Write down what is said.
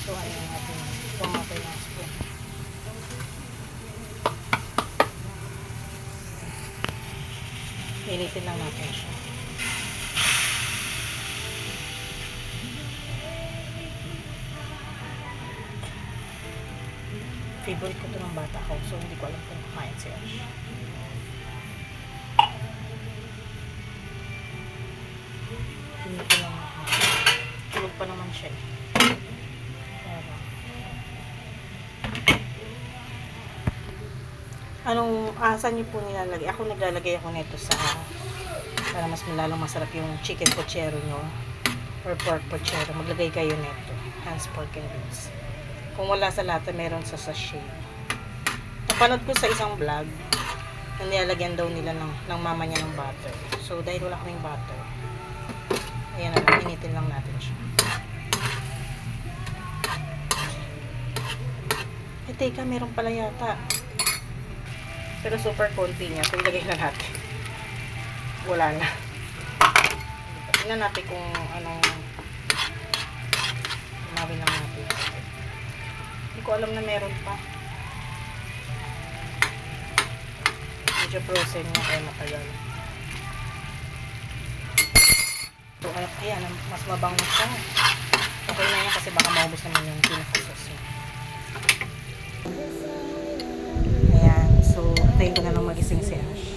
So, ayun natin. Pumatay ng spoon. Initin lang natin siya. Favorite ko ito ng bata ko. So, hindi ko alam kung kakain siya. Initin lang natin. Tulog pa naman siya. Anong asan niyo po nilalagay? Ako naglalagay ako nito sa para mas lalong masarap yung chicken pochero nyo or pork pochero. Maglagay kayo nito. Hans pork and beans. Kung wala sa lata, meron sa sachet. Napanood ko sa isang vlog na nilalagyan daw nila ng mama niya ng butter. So, dahil wala kaming butter, ayan na lang, initin lang natin siya. Eh, teka, meron pala yata. Pero super konti niya. So, ilagay na natin. Wala na. Tingnan natin kung anong umawin lang natin. Hindi ko alam na meron pa. Medyo frozen niya kaya matagal. So, ayan, mas mabango siya. Okay na yan kasi baka maubos naman yung pinaka-sauce niya. Ayan, so, tayo ko na lang magising si Ash.